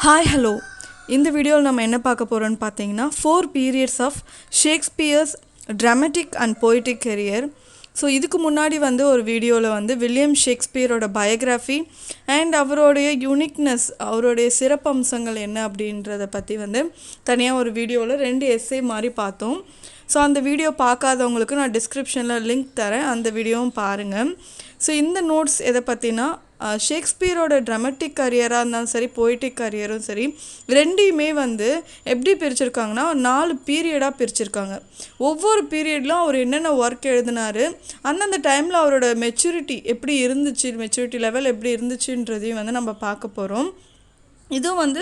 Hi, hello. இந்த வீடியோவில் நம்ம என்ன பார்க்க போகிறோம்னு பார்த்தீங்கன்னா 4 periods of Shakespeare's dramatic and poetic career. So இதுக்கு முன்னாடி ஒரு வீடியோவில் வில்லியம் ஷேக்ஸ்பியரோட பயோகிராஃபி அண்ட் அவருடைய யூனிக்னஸ், அவருடைய சிறப்பம்சங்கள் என்ன அப்படின்றத பற்றி தனியாக ஒரு வீடியோவில் 2 எஸ்ஸே மாதிரி பார்த்தோம். ஸோ அந்த வீடியோ பார்க்காதவங்களுக்கு நான் டிஸ்கிரிப்ஷனில் லிங்க் தரேன், அந்த வீடியோவும் பாருங்கள். ஸோ இந்த நோட்ஸ் எதை பற்றினா ஷேக்ஸ்பியரோட ட்ராமட்டிக் கரியராக இருந்தாலும் சரி, போய்டிக் கரியரும் சரி, ரெண்டையுமே எப்படி பிரிச்சிருக்காங்கன்னா 4 பீரியடாக பிரிச்சிருக்காங்க. ஒவ்வொரு பீரியட்லாம் அவர் என்னென்ன ஒர்க் எழுதினார், அந்தந்த டைமில் அவரோட மெச்சூரிட்டி எப்படி இருந்துச்சு, மெச்சூரிட்டி லெவல் எப்படி இருந்துச்சுன்றதையும் நம்ம பார்க்க போகிறோம். இதுவும்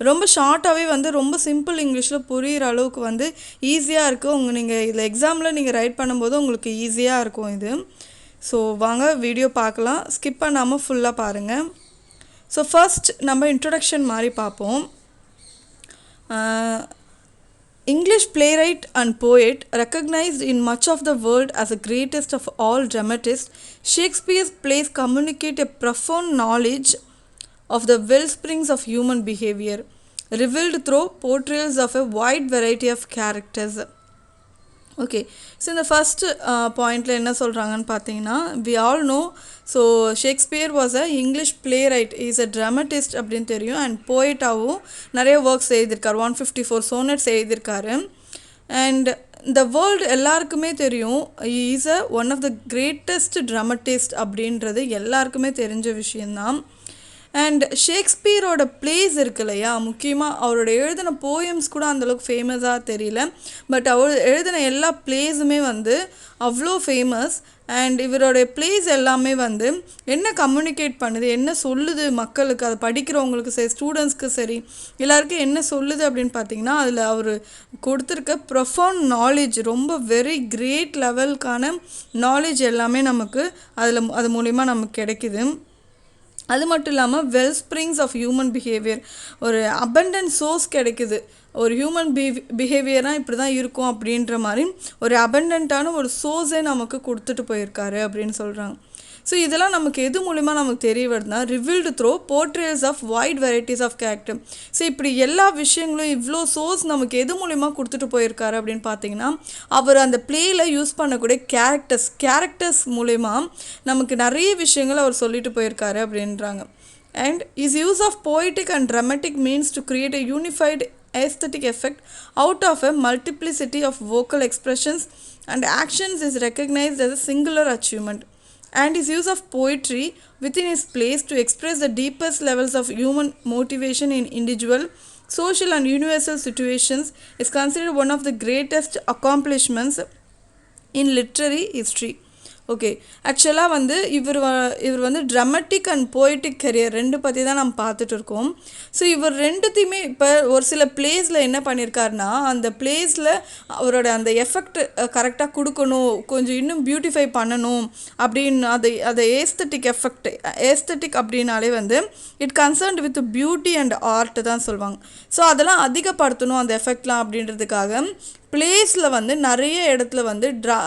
ரொம்ப ஷார்ட்டாகவே ரொம்ப சிம்பிள் இங்கிலீஷில் புரிகிற அளவுக்கு ஈஸியாக இருக்குது. நீங்கள் இதில் எக்ஸாமில் நீங்கள் ரைட் பண்ணும்போது உங்களுக்கு ஈஸியாக இருக்கும் இது. ஸோ வாங்க வீடியோ பார்க்கலாம், ஸ்கிப் பண்ணாமல் ஃபுல்லாக பாருங்கள். ஸோ ஃபர்ஸ்ட் நம்ம இன்ட்ரொடக்ஷன் மாதிரி பார்ப்போம். English playwright and poet, recognized in much of the world as the greatest of all dramatists, Shakespeare's plays communicate a profound knowledge of the wellsprings of human behavior, revealed through portrayals of a wide variety of characters. Okay, so இந்த first பாயிண்டில் என்ன சொல்கிறாங்கன்னு பார்த்தீங்கன்னா, we all know, so Shakespeare was a English play right, is a dramatist அப்படின்னு தெரியும், and போய்ட்டாகவும் நிறைய works எழுதியிருக்காரு, 154 sonnets எழுதியிருக்காரு. அண்ட் இந்த வேர்ல்டு எல்லாருக்குமே தெரியும், is a one of the greatest dramatist அப்படின்றது எல்லாருக்குமே தெரிஞ்ச விஷயந்தான். அண்ட் ஷேக்ஸ்பியரோட பிளேஸ் இருக்கு இல்லையா, முக்கியமாக அவரோட எழுதின போயம்ஸ் கூட அந்தளவுக்கு ஃபேமஸாக தெரியல, பட் அவர் எழுதின எல்லா பிளேஸுமே அவ்வளோ ஃபேமஸ். அண்ட் இவரோடைய பிளேஸ் எல்லாமே என்ன கம்யூனிகேட் பண்ணுது, என்ன சொல்லுது மக்களுக்கு, அதை படிக்கிறவங்களுக்கு சரி, ஸ்டூடெண்ட்ஸ்க்கு சரி, எல்லாருக்கும் என்ன சொல்லுது அப்படின்னு பார்த்தீங்கன்னா, அதில் அவர் கொடுத்துருக்க ப்ரொஃபவுண்ட் நாலேஜ், ரொம்ப வெரி கிரேட் லெவலுக்கான நாலேஜ் எல்லாமே நமக்கு அது மூலிமா நமக்கு கிடைக்குது. அது மட்டும் இல்லாமல் well springs of human behaviour, ஒரு அபண்டன்ட் சோர்ஸ் கிடைக்குது. ஒரு ஹியூமன் பிஹேவியராக இப்படி தான் இருக்கும் அப்படின்ற மாதிரி ஒரு அபண்டண்ட்டான ஒரு சோர்ஸே நமக்கு கொடுத்துட்டு போயிருக்காரு அப்படின்னு சொல்கிறாங்க. ஸோ இதெல்லாம் நமக்கு எது மூலிமா நமக்கு தெரிய வருதுன்னா, revealed through portrayals of wide varieties of character. So இப்படி எல்லா விஷயங்களும் இவ்வளோ சோர்ஸ் நமக்கு எது மூலிமா கொடுத்துட்டு போயிருக்காரு அப்படின்னு பார்த்தீங்கன்னா, அவர் அந்த பிளேயில் யூஸ் பண்ணக்கூடிய கேரக்டர்ஸ் மூலிமா நமக்கு நிறைய விஷயங்கள் அவர் சொல்லிட்டு போயிருக்காரு அப்படின்றாங்க. And is use of poetic and dramatic means to create a unified aesthetic effect out of a multiplicity of vocal expressions and actions is recognized as a singular achievement. And his use of poetry within his plays to express the deepest levels of human motivation in individual, social and universal situations is considered one of the greatest accomplishments in literary history. Okay, ஆக்சுவலாக இவர் traumatic and poetic career ரெண்டு பற்றி தான் நம்ம பார்த்துட்டு இருக்கோம். So இவர் ரெண்டுத்தையுமே இப்போ ஒரு சில பிளேஸில் என்ன பண்ணியிருக்காருனா, அந்த பிளேஸில் அவரோட அந்த எஃபெக்ட் கரெக்டாக கொடுக்கணும், கொஞ்சம் இன்னும் பியூட்டிஃபை பண்ணணும் அப்படின்னு அதை ஏஸ்தட்டிக் அப்படின்னாலே it concerned with beauty and art தான் சொல்லுவாங்க. ஸோ அதெல்லாம் அதிகப்படுத்தணும் அந்த எஃபெக்ட்லாம் அப்படின்றதுக்காக பிளேஸில் நிறைய இடத்துல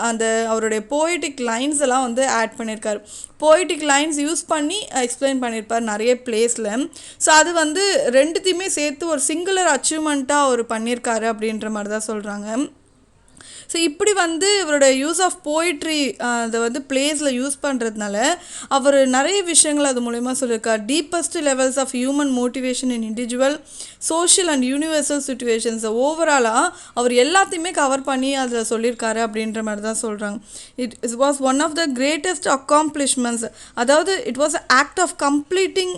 அந்த அவருடைய போய்டிக் லைன்ஸ் எல்லாம் ஆட் பண்ணியிருக்காரு. போய்டிக் லைன்ஸ் யூஸ் பண்ணி எக்ஸ்பிளைன் பண்ணியிருப்பார் நிறைய பிளேஸில். ஸோ அது ரெண்டுத்தையுமே சேர்த்து ஒரு சிங்குலர் அச்சீவ்மெண்ட்டாக அவர் பண்ணியிருக்காரு அப்படின்ற மாதிரி தான் சொல்கிறாங்க. ஸோ இப்படி இவரோட யூஸ் ஆஃப் போய்ட்ரி அதை பிளேஸில் யூஸ் பண்ணுறதுனால அவர் நிறைய விஷயங்கள் அது மூலயமா சொல்லியிருக்கார். Deepest levels of human motivation in individual, social and universal situations, ஓவராலாக அவர் எல்லாத்தையுமே கவர் பண்ணி அதில் சொல்லியிருக்காரு அப்படின்ற மாதிரி தான் சொல்கிறாங்க. It was one of the greatest accomplishments, அதாவது it was act of completing,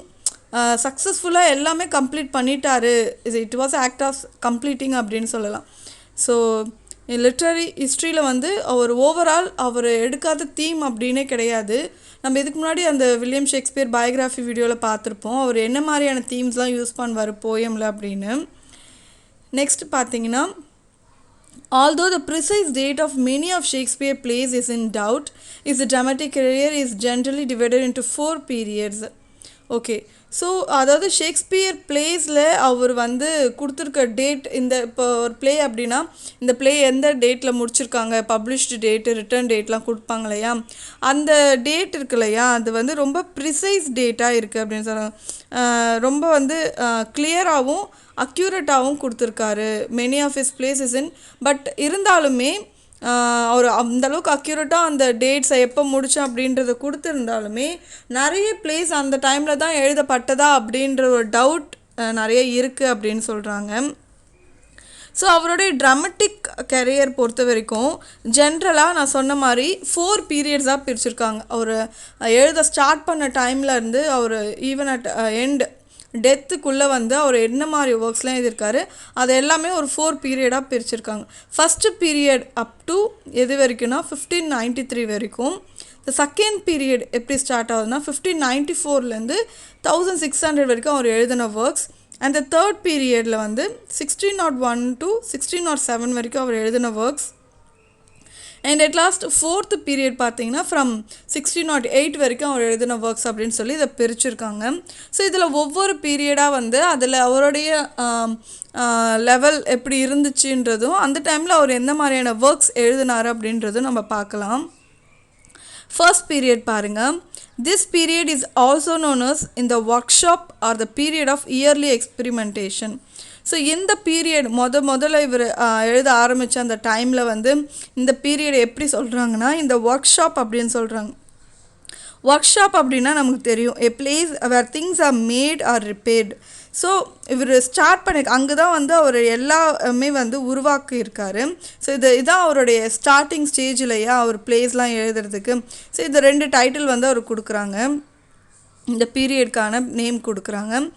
சக்ஸஸ்ஃபுல்லாக எல்லாமே கம்ப்ளீட் பண்ணிட்டாரு, it was act of completing அப்படின்னு சொல்லலாம். ஸோ லிட்ரரி ஹிஸ்ட்ரியில் அவர் ஓவரால் அவர் எடுக்காத தீம் அப்படின்னே கிடையாது. நம்ம இதுக்கு முன்னாடி அந்த வில்லியம் ஷேக்ஸ்பியர் பயோகிராஃபி வீடியோவில் பார்த்துருப்போம், அவர் என்ன மாதிரியான தீம்ஸ்லாம் யூஸ் பண்ணுவார் போயமில் அப்படின்னு. நெக்ஸ்ட் பார்த்தீங்கன்னா, although the precise date of many of Shakespeare plays is in doubt, his dramatic career is generally divided into 4 periods. Okay. So அதாவது ஷேக்ஸ்பியர் பிளேஸில் அவர் வந்து கொடுத்துருக்க டேட், இந்த இப்போ ஒரு ப்ளே அப்படின்னா இந்த ப்ளே எந்த டேட்டில் முடிச்சிருக்காங்க, பப்ளிஷ்டு டேட்டு, ரிட்டர்ன் டேட்லாம் கொடுப்பாங்க இல்லையா, அந்த டேட் இருக்கு இல்லையா, அது வந்து ரொம்ப ப்ரிசைஸ் டேட்டாக இருக்குது அப்படின்னு சொல்கிறாங்க. ரொம்ப வந்து கிளியராகவும் அக்யூரேட்டாகவும் கொடுத்துருக்காரு many of his plays in. But இருந்தாலுமே அவர் அந்தளவுக்கு அக்யூரேட்டாக அந்த டேட்ஸை எப்போ முடித்தேன் அப்படின்றத கொடுத்துருந்தாலுமே நிறைய பிளேஸ் அந்த டைமில் தான் எழுதப்பட்டதா அப்படின்ற ஒரு டவுட் நிறைய இருக்குது அப்படின்னு சொல்கிறாங்க. ஸோ அவருடைய ட்ராமட்டிக் கெரியர் பொறுத்த வரைக்கும் ஜென்ரலாக நான் சொன்ன மாதிரி 4 பீரியட்ஸாக பிரிச்சுருக்காங்க. அவர் எழுத ஸ்டார்ட் பண்ண டைம்லேருந்து அவர் ஈவன் அட் எண்ட் டெத்துக்குள்ளே வந்து அவர் என்ன மாதிரி ஒர்க்ஸ்லாம் எழுதியிருக்காரு அது எல்லாமே ஒரு 4 பீரியடாக பிரிச்சுருக்காங்க. ஃபஸ்ட்டு பீரியட் அப் டு எது வரைக்கும்னா 1593 வரைக்கும். இந்த செகண்ட் பீரியட் எப்படி ஸ்டார்ட் ஆகுதுன்னா 1594லேருந்து 1600 வரைக்கும் அவர் எழுதின ஒர்க்ஸ். அண்ட் தேர்ட் பீரியடில் வந்து 1601 to 1607 வரைக்கும் அவர் எழுதின works. And at last fourth period பார்த்தீங்கன்னா ஃப்ரம் 1608 வரைக்கும் அவர் எழுதின ஒர்க்ஸ் அப்படின்னு சொல்லி இதை பிரிச்சுருக்காங்க. ஸோ இதில் ஒவ்வொரு பீரியடாக வந்து அதில் அவருடைய லெவல் எப்படி இருந்துச்சுன்றதும் அந்த டைமில் அவர் எந்த மாதிரியான ஒர்க்ஸ் எழுதினார் அப்படின்றதும் நம்ம பார்க்கலாம். ஃபர்ஸ்ட் பீரியட் பாருங்கள். This period is also known as in the workshop or the period of yearly experimentation. So இந்த பீரியட் முதல்ல இவர் எழுத ஆரம்பித்த அந்த டைமில் வந்து இந்த பீரியட் எப்படி சொல்கிறாங்கன்னா இந்த ஒர்க் ஷாப் அப்படின்னு சொல்கிறாங்க. ஒர்க் ஷாப் அப்படின்னா நமக்கு தெரியும் a place where things are made or repaired. So இவர் ஸ்டார்ட் பண்ணி அங்கே தான் வந்து அவர் எல்லாமே வந்து உருவாக்கியிருக்காரு. ஸோ இதான் அவருடைய ஸ்டார்டிங் ஸ்டேஜ் இல்லையா அவர் பிளேஸ்லாம் எழுதுறதுக்கு. ஸோ இந்த 2 டைட்டில் வந்து அவர் கொடுக்குறாங்க, இந்த பீரியட்கான நேம் கொடுக்குறாங்க.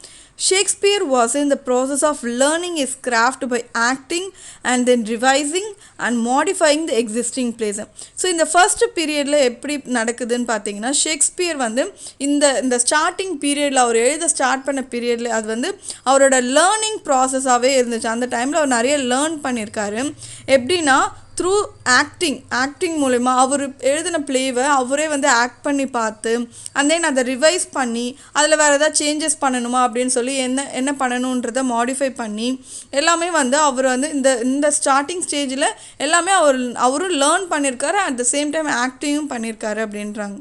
Shakespeare was in the process of learning his craft by acting and then revising and modifying the existing plays. So இந்த ஃபர்ஸ்ட் பீரியடில் எப்படி நடக்குதுன்னு பார்த்தீங்கன்னா ஷேக்ஸ்பியர் வந்து இந்த ஸ்டார்டிங் பீரியடில் அவர் எழுத ஸ்டார்ட் பண்ண பீரியடில் அது வந்து அவரோட லேர்னிங் ப்ராசஸாகவே இருந்துச்சு. அந்த டைமில் அவர் நிறைய லேர்ன் பண்ணியிருக்காரு. எப்படின்னா த்ரூ ஆக்டிங் மூலிமா அவர் எழுதின பிளேவை அவரே வந்து ஆக்ட் பண்ணி பார்த்து அண்ட் தென் அதை ரிவைஸ் பண்ணி அதில் வேறு ஏதாவது சேஞ்சஸ் பண்ணணுமா அப்படின்னு சொல்லி என்ன பண்ணணுன்றதை மாடிஃபை பண்ணி எல்லாமே வந்து அவர் வந்து இந்த ஸ்டார்டிங் ஸ்டேஜில் எல்லாமே அவரும் லேர்ன் பண்ணியிருக்காரு, அட் த சேம் டைம் ஆக்டிங்கும் பண்ணியிருக்காரு அப்படின்றாங்க.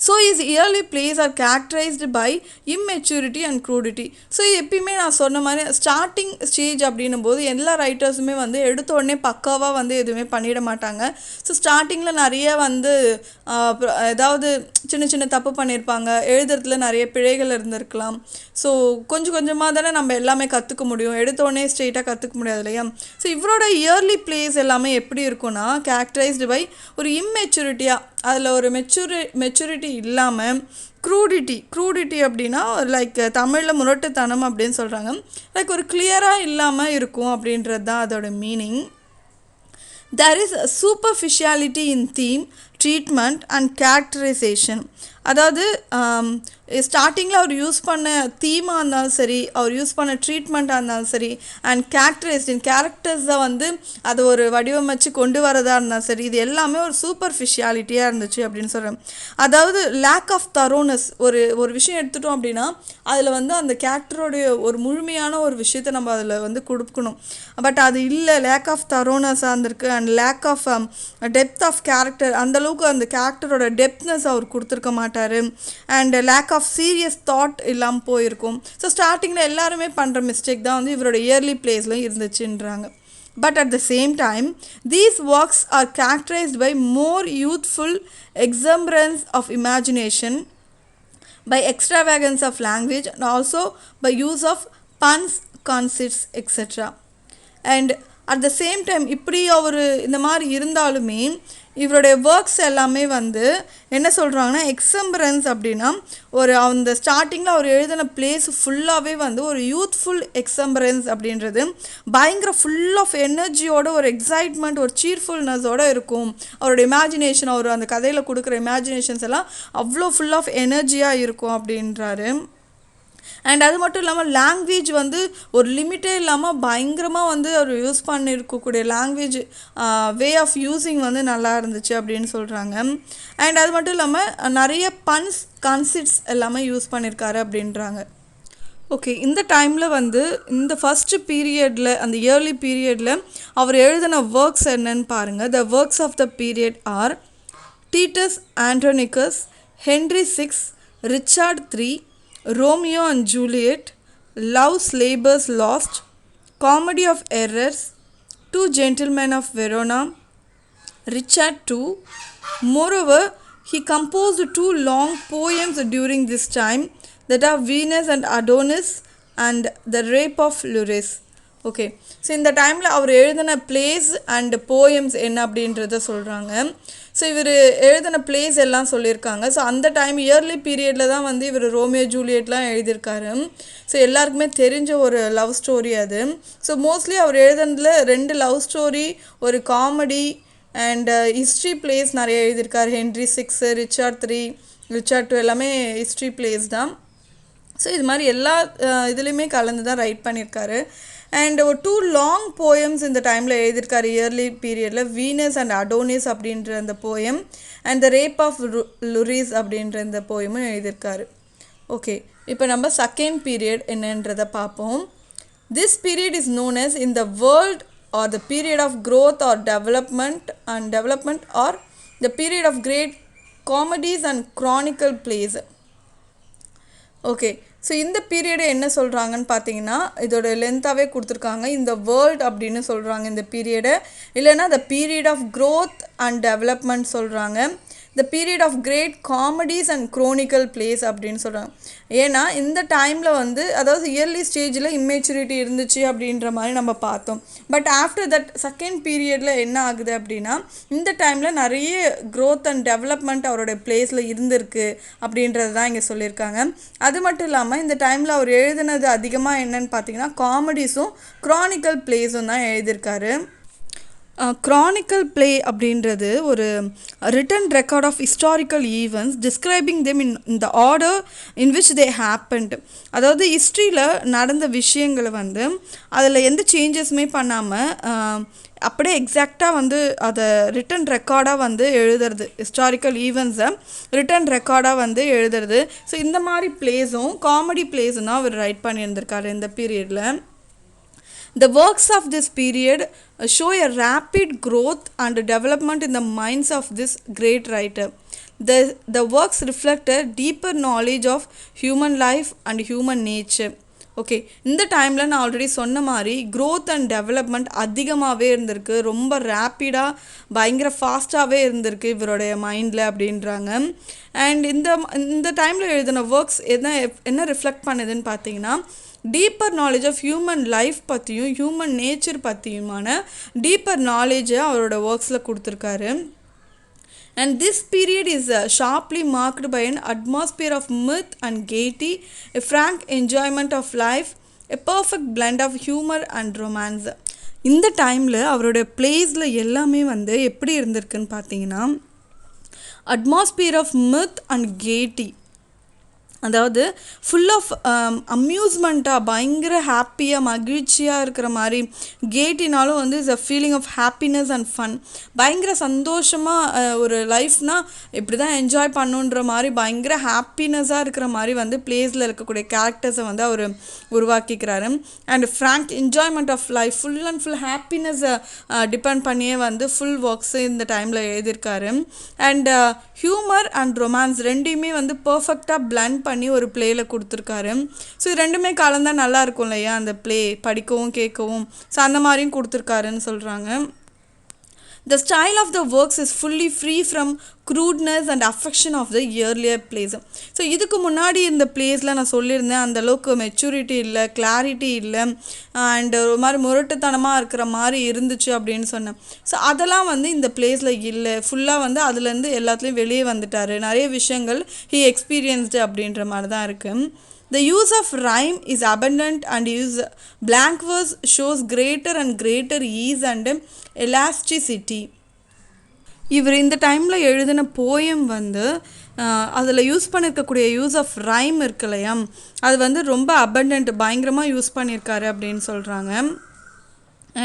So his early plays are characterized by immaturity and crudity. So எப்பயுமே நான் சொன்ன மாதிரி ஸ்டார்டிங் ஸ்டேஜ் அப்படின்னும் போது எல்லா ரைட்டர்ஸுமே வந்து எடுத்த உடனே பக்காவாக வந்து எதுவுமே பண்ணிட மாட்டாங்க. ஸோ ஸ்டார்டிங்கில் நிறைய வந்து ஏதாவது சின்ன தப்பு பண்ணியிருப்பாங்க, எழுதுறதுல நிறைய பிழைகள் இருந்திருக்கலாம். ஸோ கொஞ்சமாக தானே நம்ம எல்லாமே கற்றுக்க முடியும், எடுத்த உடனே ஸ்ட்ரெயிட்டாக கற்றுக்க முடியாது இல்லையா. ஸோ இவரோட இயர்லி பிளேஸ் எல்லாமே எப்படி இருக்குன்னா கேரக்டரைஸ்டு பை ஒரு இம்மெச்சூரிட்டியாக, அதில் ஒரு மெச்சூரிட்டி இல்லாமல் க்ரூடிட்டி அப்படின்னா லைக் தமிழில் முரட்டுத்தனம் அப்படின்னு சொல்கிறாங்க. லைக் ஒரு கிளியராக இல்லாமல் இருக்கும் அப்படின்றது தான் அதோட meaning. There is a superficiality in theme, treatment and characterization. அதாவது ஸ்டார்டிங்கில் அவர் யூஸ் பண்ண தீமாக இருந்தாலும் சரி, அவர் யூஸ் பண்ண ட்ரீட்மெண்ட்டாக இருந்தாலும் சரி, அண்ட் கேரக்டர்ஸை வந்து அதை ஒரு வடிவமைச்சு கொண்டு வரதா இருந்தாலும் சரி, இது எல்லாமே ஒரு சூப்பர்ஃபிஷியாலிட்டியாக இருந்துச்சு அப்படின்னு சொல்கிறேன். அதாவது லேக் ஆஃப் தரோனஸ், ஒரு விஷயம் எடுத்துட்டோம் அப்படின்னா அதில் வந்து அந்த கேரக்டரோடைய ஒரு முழுமையான ஒரு விஷயத்தை நம்ம அதில் வந்து கொடுக்கணும். பட் அது இல்லை, லேக் ஆஃப் தரோனஸாக இருந்திருக்கு and lack of depth of character, அந்தளவுக்கு அந்த கேரக்டரோட டெப்த்னஸ் அவர் கொடுத்துருக்க மாட்டார். And lack of serious thought இல்லாமல் போயிருக்கும். ஸோ ஸ்டார்டிங்கில் எல்லாருமே பண்ணுற மிஸ்டேக் தான் வந்து இவரோட yearly பிளேஸ்லையும் இருந்துச்சுன்றாங்க. But at the same time, these works are characterized by more youthful exuberance of imagination, by extravagance of language, and also by use of puns, conceits, etc. And at the same time இப்படி அவர் இந்த மாதிரி இருந்தாலுமே இவருடைய works எல்லாமே வந்து என்ன சொல்கிறாங்கன்னா எக்ஸம்பரன்ஸ் அப்படின்னா ஒரு அந்த ஸ்டார்டிங்கில் அவர் எழுதின பிளேஸ் ஃபுல்லாகவே வந்து ஒரு யூத்ஃபுல் எக்ஸம்பரன்ஸ் அப்படின்றது பயங்கர ஃபுல் ஆஃப் எனர்ஜியோட ஒரு எக்ஸைட்மெண்ட் ஒரு சீர்ஃபுல்னஸோடு இருக்கும். அவரோட இமேஜினேஷன், அவர் அந்த கதையில் கொடுக்குற இமேஜினேஷன்ஸ் எல்லாம் அவ்வளோ ஃபுல் ஆஃப் எனர்ஜியாக இருக்கும் அப்படின்றாரு. அண்ட் அது மட்டும் இல்லாமல் லாங்குவேஜ் வந்து ஒரு லிமிட்டே இல்லாமல் பயங்கரமாக வந்து அவர் யூஸ் பண்ணியிருக்கக்கூடிய லாங்குவேஜ் வே ஆஃப் யூஸிங் வந்து நல்லா இருந்துச்சு அப்படின்னு சொல்கிறாங்க. அண்ட் அது மட்டும் இல்லாமல் நிறைய பன்ஸ் கான்செப்ட்ஸ் எல்லாமே யூஸ் பண்ணியிருக்காரு அப்படின்றாங்க. ஓகே, இந்த டைமில் வந்து இந்த ஃபஸ்ட்டு பீரியடில் அந்த இயர்லி பீரியடில் அவர் எழுதின ஒர்க்ஸ் என்னன்னு பாருங்கள். The works of the period are Titus Andronicus, Henry six, Richard three, Romeo and Juliet, love's labour's lost, comedy of errors, two gentlemen of Verona, Richard II. Moreover, he composed two long poems during this time that are Venus and Adonis and the Rape of Lures. Okay, so இந்த டைமில் அவர் எழுதின place and poems என்ன அப்படின்றத சொல்கிறாங்க. So இவர் எழுதின place எல்லாம் சொல்லியிருக்காங்க. ஸோ அந்த டைம் இயர்லி பீரியடில் தான் வந்து இவர் ரோமியோ ஜூலியட்லாம் எழுதியிருக்காரு. ஸோ எல்லாருக்குமே தெரிஞ்ச ஒரு லவ் ஸ்டோரி அது. ஸோ மோஸ்ட்லி அவர் எழுதுனதில் 2 லவ் ஸ்டோரி, ஒரு காமெடி அண்ட் ஹிஸ்ட்ரி பிளேஸ் நிறைய எழுதியிருக்காரு. Henry six, Richard three, Richard two எல்லாமே ஹிஸ்ட்ரி பிளேஸ் தான். ஸோ இது மாதிரி எல்லா இதுலேயுமே கலந்து தான் ரைட் பண்ணியிருக்காரு. அண்ட் ஒரு 2 லாங் போயம்ஸ் இந்த டைமில் எழுதியிருக்காரு இயர்லி பீரியடில். வீனஸ் அண்ட் அடோனிஸ் அப்படின்ற அந்த poem and the rape of Lucrece அப்படின்ற இந்த போயமும் எழுதியிருக்காரு. ஓகே, இப்போ நம்ம செகண்ட் பீரியட் என்னன்றதை பார்ப்போம். This period is known as in the world or the period of growth or development or the period of great comedies and chronicle plays. Okay, so இந்த பீரியடை என்ன சொல்கிறாங்கன்னு பார்த்தீங்கன்னா இதோட லென்த்தாகவே கொடுத்துருக்காங்க. இந்த வேர்ல்ட் அப்படின்னு சொல்கிறாங்க இந்த பீரியடை, இல்லைன்னா the period of growth and development சொல்கிறாங்க. The period of great comedies and chronicle plays அப்படின்னு சொல்கிறாங்க. ஏன்னா இந்த டைமில் வந்து அதாவது இயர்லி ஸ்டேஜில் இம்மெச்சூரிட்டி இருந்துச்சு அப்படின்ற மாதிரி நம்ம பார்த்தோம். பட் ஆஃப்டர் தட் செகண்ட் பீரியடில் என்ன ஆகுது அப்படின்னா இந்த டைமில் நிறைய க்ரோத் அண்ட் டெவலப்மெண்ட் அவரோட பிளேஸில் இருந்திருக்கு அப்படின்றது தான் இங்கே சொல்லியிருக்காங்க. அது மட்டும் இல்லாமல் இந்த டைமில் அவர் எழுதினது அதிகமாக என்னன்னு பார்த்தீங்கன்னா காமெடிஸும் க்ரானிக்கல் பிளேஸும் தான் எழுதியிருக்காரு. க்ரானிக்கல் பிளே அப்படின்றது ஒரு written record of historical events describing them in the order in which they happened. அதாவது ஹிஸ்ட்ரியில் நடந்த விஷயங்களை வந்து அதில் எந்த சேஞ்சஸுமே பண்ணாமல் அப்படியே எக்ஸாக்டாக வந்து அதை ரிட்டன் ரெக்கார்டாக வந்து எழுதுறது, ஹிஸ்டாரிக்கல் ஈவெண்ட்ஸை ரிட்டன் ரெக்கார்டாக வந்து எழுதுறது. ஸோ இந்த மாதிரி பிளேஸும் காமெடி பிளேஸும் தான் அவர் ரைட் பண்ணியிருந்திருக்காரு இந்த பீரியடில். The works of this period show a rapid growth and development in the minds of this great writer. The works reflect a deeper knowledge of human life and human nature. Okay, இந்த டைமில் நான் already சொன்ன மாதிரி growth and development அதிகமாகவே இருந்திருக்கு, ரொம்ப ரேப்பிடாக பயங்கர ஃபாஸ்ட்டாகவே இருந்திருக்கு இவருடைய மைண்டில் அப்படின்றாங்க. அண்ட் இந்த டைமில் எழுதின ஒர்க்ஸ் என்ன ரிஃப்ளெக்ட் பண்ணுதுன்னு பார்த்தீங்கன்னா deeper knowledge of human life பற்றியும் ஹியூமன் நேச்சர் பற்றியுமான டீப்பர் நாலேஜை அவரோட ஒர்க்ஸில் கொடுத்துருக்காரு. And this period is sharply marked by an atmosphere of mirth and gaiety, a frank enjoyment of life, a perfect blend of humor and romance. இந்த டைமில் அவரோட பிளேஸில் எல்லாமே வந்து எப்படி இருந்திருக்குன்னு பார்த்தீங்கன்னா அட்மாஸ்பியர் ஆஃப் மிர்த் அண்ட் கெய்ட்டி, அதாவது ஃபுல் ஆஃப் அம்யூஸ்மெண்ட்டாக பயங்கர ஹாப்பியாக மகிழ்ச்சியாக இருக்கிற மாதிரி. கேட்டினாலும் வந்து is a feeling of happiness and fun, பயங்கர சந்தோஷமாக ஒரு லைஃப்னால் இப்படி தான் என்ஜாய் பண்ணுன்ற மாதிரி பயங்கர ஹாப்பினஸாக இருக்கிற மாதிரி வந்து பிளேஸில் இருக்கக்கூடிய கேரக்டர்ஸை வந்து அவர் உருவாக்கிக்கிறாரு. And frank enjoyment of life, full and full ஹாப்பினஸை டிபெண்ட் பண்ணியே வந்து ஃபுல் ஒர்க்ஸு இந்த டைமில் எழுதியிருக்காரு. அண்ட் ஹியூமர் அண்ட் ரொமான்ஸ் ரெண்டையுமே வந்து பர்ஃபெக்டாக பிளண்ட் பண்ணி ஒரு பிளேயில் கொடுத்துருக்காரு. ஸோ இது ரெண்டுமே கலந்தால் நல்லா இருக்கும் இல்லையா அந்த பிளே, படிக்கவும் கேட்கவும். ஸோ அந்த மாதிரியும் கொடுத்துருக்காருன்னு சொல்கிறாங்க. The style of the works is fully free from crudeness and affection of the earlier plays. So இதுக்கு முன்னாடி இந்த பிளேஸில் நான் சொல்லியிருந்தேன் அந்தளவுக்கு மெச்சூரிட்டி இல்லை, கிளாரிட்டி இல்லை, அண்ட் ஒரு மாதிரி முரட்டுத்தனமாக இருக்கிற மாதிரி இருந்துச்சு அப்படின்னு சொன்னேன். ஸோ அதெல்லாம் வந்து இந்த பிளேஸில் இல்லை, ஃபுல்லாக வந்து அதுலேருந்து எல்லாத்துலேயும் வெளியே வந்துட்டார், நிறைய விஷயங்கள் he experienced அப்படின்ற மாதிரி தான் இருக்குது. The use of rhyme is abundant and use blank verse shows greater and greater ease and elasticity. இவர் இந்த டைமில் எழுதின போயம் வந்து அதில் யூஸ் பண்ணியிருக்கக்கூடிய யூஸ் ஆஃப் ரைம் இருக்கு இல்லையா, அது வந்து ரொம்ப அபண்டன்ட், பயங்கரமாக யூஸ் பண்ணியிருக்காரு அப்படின்னு சொல்கிறாங்க.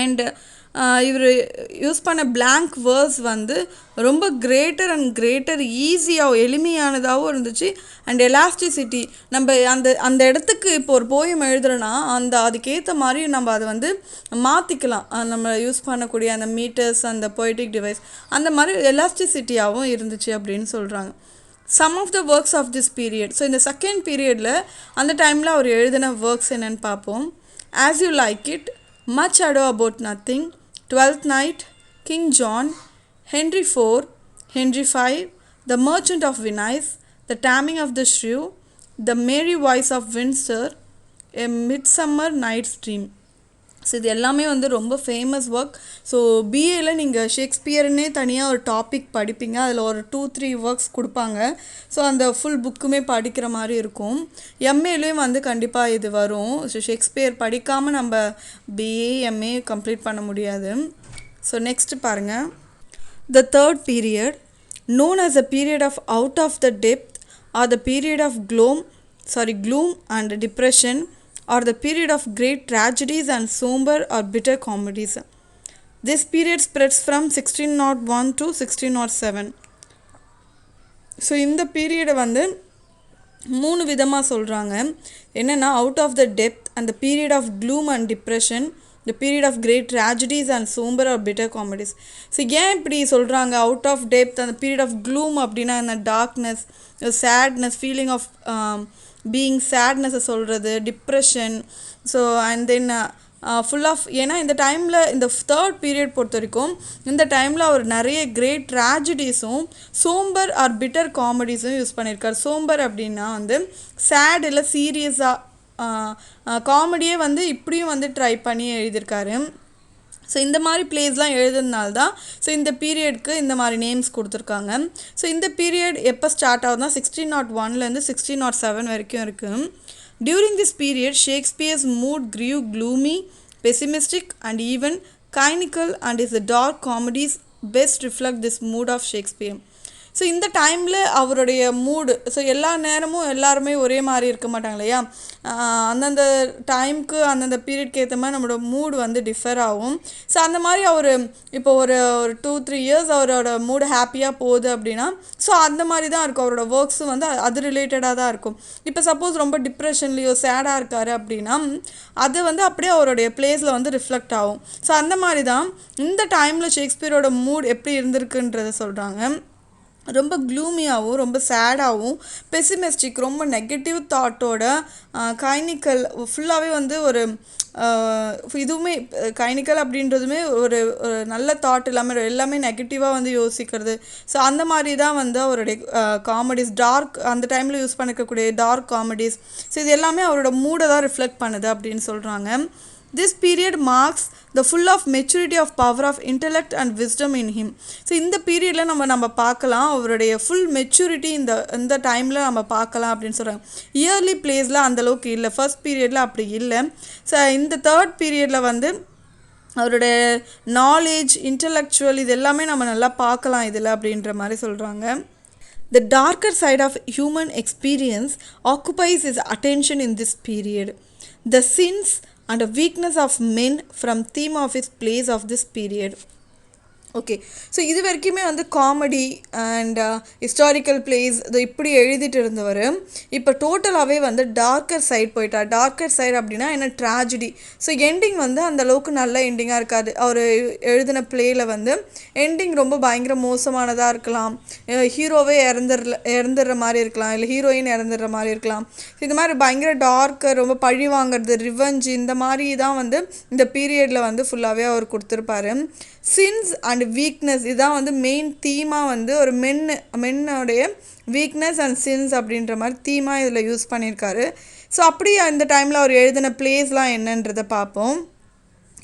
அண்ட் இவர் யூஸ் பண்ண blank வேர்ஸ் வந்து ரொம்ப கிரேட்டர் அண்ட் கிரேட்டர், ஈஸியாக எளிமையானதாகவும் இருந்துச்சு. அண்ட் எலாஸ்டிசிட்டி, நம்ம அந்த அந்த இடத்துக்கு இப்போ ஒரு போயம் எழுதுறோன்னா அதுக்கேற்ற மாதிரி நம்ம அதை வந்து மாற்றிக்கலாம். நம்ம யூஸ் பண்ணக்கூடிய அந்த மீட்டர்ஸ், அந்த poetic டிவைஸ், அந்த மாதிரி எலாஸ்டிசிட்டியாகவும் இருந்துச்சு அப்படின்னு சொல்கிறாங்க. Some of the works of this period. So இந்த செகண்ட் பீரியடில் அந்த டைமில் அவர் எழுதின ஒர்க்ஸ் என்னென்னு பார்ப்போம். As you like it, much ado about nothing, twelfth night, King John, Henry IV, Henry V, the merchant of Venice, the taming of the shrew, the merry wives of Windsor, a midsummer night's dream. So இது எல்லாமே வந்து ரொம்ப famous work. So பிஏயில் நீங்கள் ஷேக்ஸ்பியர்னே தனியாக ஒரு topic படிப்பீங்க, அதில் ஒரு 2-3 ஒர்க்ஸ் கொடுப்பாங்க. ஸோ அந்த ஃபுல் புக்குமே படிக்கிற மாதிரி இருக்கும். எம்ஏலையும் வந்து கண்டிப்பாக இது வரும். ஸோ ஷேக்ஸ்பியர் படிக்காமல் நம்ம பிஏ எம்ஏ கம்ப்ளீட் பண்ண முடியாது. ஸோ நெக்ஸ்ட் பாருங்கள். The third period, known as a period of out of the depth or the period of gloom and depression, or the period of great tragedies and somber or bitter comedies. This period spreads from 1601 to 1607. So இந்த பீரியடை வந்து 3 விதமாக சொல்கிறாங்க. என்னென்னா, out of the depth, அந்த period of gloom and depression, the period of great tragedies and somber or bitter comedies. So ஏன் இப்படி சொல்கிறாங்க? அவுட் ஆஃப் டெப்த், அந்த பீரியட் ஆஃப் க்ளூம் அப்படின்னா இந்த darkness, sadness, feeling of being சேட்னஸை சொல்கிறது, depression. So and then full of, ஏன்னா இந்த டைமில், இந்த தேர்ட் பீரியட் பொறுத்த வரைக்கும் இந்த டைமில் அவர் நிறைய கிரேட் ட்ராஜடிஸும் சோம்பர் ஆர் பிட்டர் காமெடிஸும் யூஸ் பண்ணியிருக்கார். சோம்பர் அப்படின்னா வந்து சேட் இல்லை சீரியஸாக, காமெடியே வந்து இப்படியும் வந்து ட்ரை பண்ணி எழுதியிருக்காரு. ஸோ இந்த மாதிரி பிளேஸ்லாம் எழுதுனால தான் ஸோ இந்த பீரியட்க்கு இந்த மாதிரி நேம்ஸ் கொடுத்துருக்காங்க. ஸோ இந்த பீரியட் எப்போ ஸ்டார்ட் ஆகுதுன்னா 1601 1607 வரைக்கும் இருக்குது. During this period Shakespeare's mood grew gloomy, pessimistic and even cynical, and his dark comedies best reflect this mood of Shakespeare. So இந்த டைமில் அவருடைய மூடு, ஸோ எல்லா நேரமும் எல்லாருமே ஒரே மாதிரி இருக்க மாட்டாங்க இல்லையா, அந்தந்த டைமுக்கு அந்தந்த பீரியட்க்கு ஏற்ற மாதிரி நம்மளோட மூடு வந்து டிஃபர் ஆகும். ஸோ அந்த மாதிரி அவர் இப்போ ஒரு 2-3 இயர்ஸ் அவரோட மூடு ஹாப்பியாக போகுது அப்படின்னா ஸோ அந்த மாதிரி தான் இருக்கும். அவரோட ஒர்க்ஸும் வந்து அது ரிலேட்டடாக தான் இருக்கும். இப்போ சப்போஸ் ரொம்ப டிப்ரெஷன்லேயோ சேடாக இருக்கார் அப்படின்னா அது வந்து அப்படியே அவருடைய பிளேஸில் வந்து ரிஃப்ளெக்ட் ஆகும். ஸோ அந்த மாதிரி தான் இந்த டைமில் ஷேக்ஸ்பியரோட மூட் எப்படி இருந்திருக்குன்றதை சொல்கிறாங்க. ரொம்ப க்ளூமியாகவும், ரொம்ப சேடாகவும், பெசிமிஸ்டிக், ரொம்ப நெகட்டிவ் தாட்டோட, கைனிக்கல், ஃபுல்லாகவே வந்து ஒரு இதுவுமே கைனிக்கல் அப்படின்றதுமே ஒரு நல்ல தாட் இல்லாமல் எல்லாமே நெகட்டிவாக வந்து யோசிக்கிறது. ஸோ அந்த மாதிரி தான் வந்து அவருடைய காமெடிஸ், டார்க், அந்த டைமில் யூஸ் பண்ணிக்கக்கூடிய டார்க் காமெடிஸ், ஸோ இது எல்லாமே அவரோட மூடை தான் ரிஃப்ளெக்ட் பண்ணுது அப்படின்னு சொல்கிறாங்க. This period marks the full of maturity of power of intellect and wisdom in him. So இந்த பீரியடில் நம்ம பார்க்கலாம் அவருடைய ஃபுல் மெச்சூரிட்டி இந்த டைமில் நம்ம பார்க்கலாம் அப்படின்னு சொல்கிறாங்க. இயர்லி பிளேஸில் அந்தளவுக்கு இல்லை, ஃபர்ஸ்ட் பீரியடில் அப்படி இல்லை. ஸோ இந்த தேர்ட் பீரியடில் வந்து அவருடைய நாலேஜ், இன்டலெக்சுவல், இது எல்லாமே நம்ம நல்லா பார்க்கலாம் இதில் அப்படின்ற மாதிரி சொல்கிறாங்க. The darker side of human experience occupies his attention in this period. The sins and a weakness of men from theme of his plays of this period. Okay, so இது வரைக்குமே வந்து காமெடி அண்ட் ஹிஸ்டாரிக்கல் பிளேஸ் இது இப்படி எழுதிட்டு இருந்தவர் இப்போ டோட்டலாகவே வந்து டார்க்கர் சைட் போயிட்டார். டார்க்கர் சைடு அப்படின்னா என்ன, ட்ராஜடி. ஸோ எண்டிங் வந்து அந்தளவுக்கு நல்ல எண்டிங்காக இருக்காது. அவர் எழுதின பிளேயில் வந்து எண்டிங் ரொம்ப பயங்கர மோசமானதாக இருக்கலாம். ஹீரோவே இறந்துடுற மாதிரி இருக்கலாம், இல்லை ஹீரோயின் இறந்துடுற மாதிரி இருக்கலாம். ஸோ இந்த மாதிரி பயங்கர டார்க்கர், ரொம்ப பழி வாங்கிறது, ரிவெஞ்ச், இந்த மாதிரி தான் வந்து இந்த பீரியடில் வந்து ஃபுல்லாகவே அவர் கொடுத்துருப்பாரு. சின்ஸ் அண்ட் வீக்னஸ், இதுதான் வந்து மெயின் தீமாக வந்து ஒரு மென்னோடைய வீக்னஸ் அண்ட் சின்ஸ் அப்படின்ற மாதிரி தீமாக இதில் யூஸ் பண்ணியிருக்காரு. ஸோ அப்படி அந்த டைமில் அவர் எழுதின பிளேஸ்லாம் என்னன்றதை பார்ப்போம்.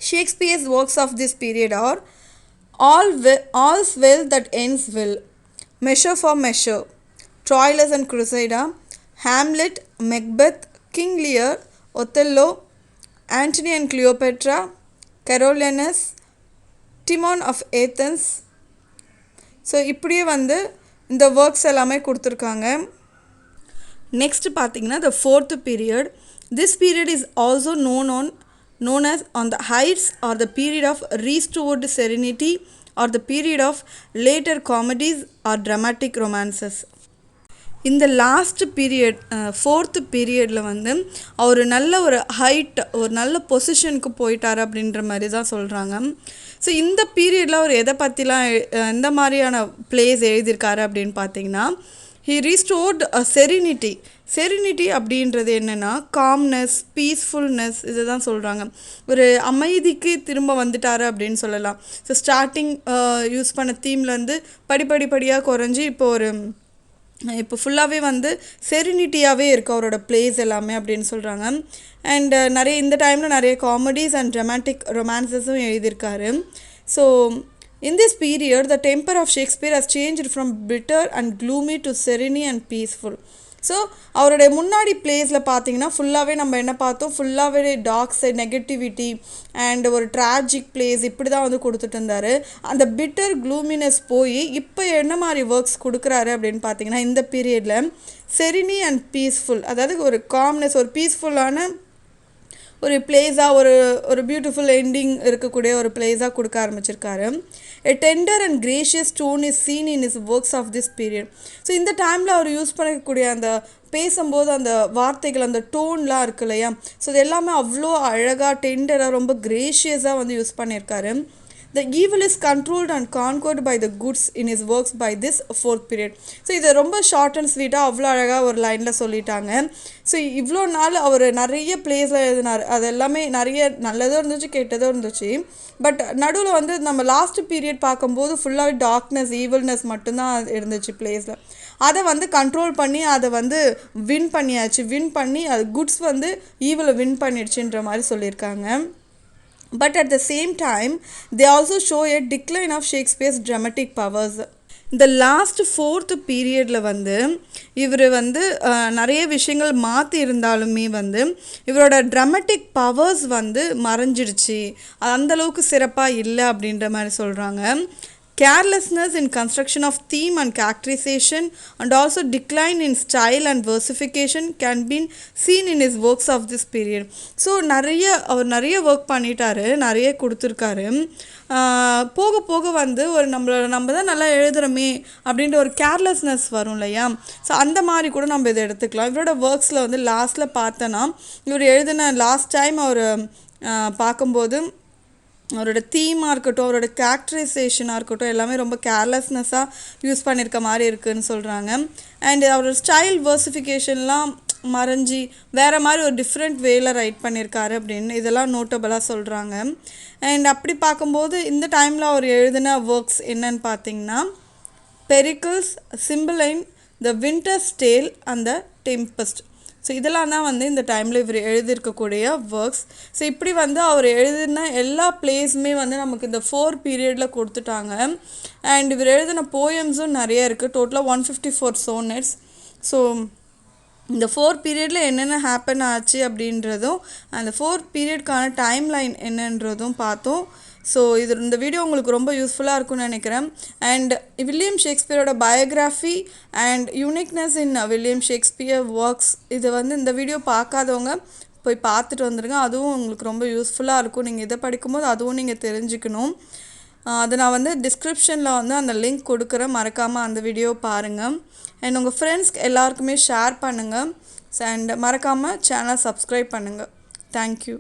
Shakespeare's works of this period are All's Well That Ends Well, Measure for Measure, Troilus and Cressida, Hamlet, Macbeth, King Lear, Othello, Antony and Cleopatra, Coriolanus, Timon of Athens, so இப்படியே வந்து இந்த ஒர்க்ஸ் எல்லாமே கொடுத்துருக்காங்க. Next பார்த்தீங்கன்னா the fourth period. This period is also known as on the heights or the period of restored serenity or the period of later comedies or dramatic romances. இந்த last period fourth பீரியடில் வந்து அவர் நல்ல ஒரு height ஒரு நல்ல பொசிஷனுக்கு போயிட்டார் அப்படின்ற மாதிரி தான் சொல்கிறாங்க. ஸோ இந்த பீரியடில் அவர் எதை பற்றிலாம் எந்த மாதிரியான பிளேஸ் எழுதியிருக்காரு அப்படின்னு பார்த்தீங்கன்னா, he restored a செரினிட்டி அப்படின்றது என்னென்னா காம்னஸ், பீஸ்ஃபுல்னஸ், இதை தான் சொல்கிறாங்க. ஒரு அமைதிக்கு திரும்ப வந்துட்டார் அப்படின்னு சொல்லலாம். ஸோ ஸ்டார்டிங் யூஸ் பண்ண தீம்லேருந்து படிப்படியாக குறைஞ்சி இப்போ ஃபுல்லாகவே வந்து செரினிட்டியாகவே இருக்குது அவரோட பிளேஸ் எல்லாமே அப்படின்னு சொல்கிறாங்க. அண்ட் இந்த டைமில் நிறைய காமெடிஸ் அண்ட் ட்ராமாட்டிக் ரொமான்சஸும் எழுதியிருக்காரு. So in this period the temper of Shakespeare has changed from bitter and gloomy to serene and peaceful. So அவருடைய முன்னாடி பிளேஸில் பார்த்தீங்கன்னா ஃபுல்லாகவே நம்ம என்ன பார்த்தோம், ஃபுல்லாகவே டார்க் சைட், நெகட்டிவிட்டி அண்ட் ஒரு ட்ராஜிக் பிளேஸ் இப்படி தான் வந்து கொடுத்துட்டு இருந்தார். அந்த பிட்டர் க்ளூமினஸ் போய் இப்போ என்ன மாதிரி ஒர்க்ஸ் கொடுக்குறாரு அப்படின்னு பார்த்தீங்கன்னா, இந்த பீரியடில் செரினி அண்ட் பீஸ்ஃபுல், அதாவது ஒரு காம்னஸ், ஒரு பீஸ்ஃபுல்லான ஒரு பிளேஸாக ஒரு பியூட்டிஃபுல் எண்டிங் இருக்கக்கூடிய ஒரு பிளேஸாக கொடுக்க ஆரம்பிச்சிருக்காரு. A tender and gracious tone is seen in his works of this period. So இந்த டைமில் அவர் யூஸ் பண்ணக்கூடிய அந்த பேசும்போது அந்த வார்த்தைகள், அந்த டோன்லாம் இருக்கு இல்லையா, ஸோ இது எல்லாமே அவ்வளோ அழகாக டெண்டராக ரொம்ப கிரேஷியஸாக வந்து யூஸ் பண்ணியிருக்காரு. The evil is controlled and conquered by the goods in his works by this fourth period. So இதை ரொம்ப ஷார்ட் அண்ட் ஸ்வீட்டாக அவ்வளோ அழகாக ஒரு லைனில் சொல்லிட்டாங்க. ஸோ இவ்வளோ நாள் அவர் நிறைய பிளேஸில் எழுதினார். அது எல்லாமே நிறைய நல்லதும் இருந்துச்சு, கெட்டதும் இருந்துச்சு. பட் நடுவில் வந்து நம்ம லாஸ்ட் பீரியட் பார்க்கும்போது ஃபுல்லாகவே டார்க்னஸ், ஈவில்னஸ் மட்டும்தான் இருந்துச்சு பிளேஸில். அதை வந்து கண்ட்ரோல் பண்ணி அதை வந்து வின் பண்ணி அது குட்ஸ் வந்து ஈவிலை வின் பண்ணிடுச்சுன்ற மாதிரி சொல்லியிருக்காங்க. But at the same time, they also show a decline of Shakespeare's dramatic powers. இந்த லாஸ்ட் ஃபோர்த்து பீரியடில் வந்து இவர் வந்து நிறைய விஷயங்கள் மாற்றி இருந்தாலுமே வந்து இவரோட ட்ராமட்டிக் பவர்ஸ் வந்து மறைஞ்சிடுச்சு, அந்தளவுக்கு சிறப்பாக இல்லை அப்படின்ற மாதிரி சொல்கிறாங்க. Carelessness in construction of theme and characterization and also decline in style and versification can be seen in his works of this period. So அவர் நிறைய ஒர்க் பண்ணிட்டாரு, நிறைய கொடுத்துருக்காரு. போக போக வந்து ஒரு நம்ம தான் நல்லா எழுதுகிறோமே அப்படின்ற ஒரு கேர்லெஸ்னஸ் வரும் இல்லையா, ஸோ அந்த மாதிரி கூட நம்ம இதை எடுத்துக்கலாம். இவரோட ஒர்க்ஸில் வந்து லாஸ்ட்டில் பார்த்தோன்னா இவர் எழுதின லாஸ்ட் டைம் அவர் பார்க்கும்போது அவரோட தீமாக இருக்கட்டும், அவரோட கேரக்டரைசேஷனாக இருக்கட்டும், எல்லாமே ரொம்ப கேர்லெஸ்னஸாக யூஸ் பண்ணியிருக்க மாதிரி இருக்குதுன்னு சொல்கிறாங்க. அண்ட் அவரோட ஸ்டைல் வேர்சிஃபிகேஷன்லாம் மறைஞ்சி வேறு மாதிரி ஒரு டிஃப்ரெண்ட் வேல ரைட் பண்ணியிருக்காரு அப்படின்னு இதெல்லாம் நோட்டபுளாக சொல்கிறாங்க. அண்ட் அப்படி பார்க்கும்போது இந்த டைமில் அவர் எழுதின ஒர்க்ஸ் என்னன்னு பார்த்தீங்கன்னா, Pericles, Cymbeline, the Winter's Tale and the Tempest. So இதெல்லாம் தான் வந்து இந்த டைமில் இவர் எழுதியிருக்கக்கூடிய ஒர்க்ஸ். ஸோ இப்படி வந்து அவர் எழுதின எல்லா பிளேஸுமே வந்து நமக்கு இந்த 4 பீரியடில் கொடுத்துட்டாங்க. அண்ட் இவர் எழுதின போயம்ஸும் நிறைய இருக்குது, டோட்டலாக 154 சோனட்ஸ். ஸோ இந்த 4 பீரியடில் என்னென்ன ஹேப்பன் ஆச்சு அப்படின்றதும் அந்த 4 பீரியட்கான டைம் லைன் என்னன்றதும் பார்த்தோம். ஸோ இந்த வீடியோ உங்களுக்கு ரொம்ப யூஸ்ஃபுல்லாக இருக்கும்னு நினைக்கிறேன். அண்ட் வில்லியம் ஷேக்ஸ்பியரோட biography and uniqueness in William Shakespeare works, இது வந்து இந்த வீடியோ பார்க்காதவங்க போய் பார்த்துட்டு வந்துடுங்க. அதுவும் உங்களுக்கு ரொம்ப யூஸ்ஃபுல்லாக இருக்கும். நீங்கள் இதை படிக்கும்போது அதுவும் நீங்கள் தெரிஞ்சுக்கணும். அதை நான் வந்து டிஸ்கிரிப்ஷனில் வந்து அந்த லிங்க் கொடுக்குறேன், மறக்காமல் அந்த வீடியோ பாருங்கள். அண்ட் உங்கள் ஃப்ரெண்ட்ஸ்க்கு எல்லாருக்குமே ஷேர் பண்ணுங்கள். அண்ட் மறக்காமல் சேனல் சப்ஸ்கிரைப் பண்ணுங்கள். தேங்க்யூ.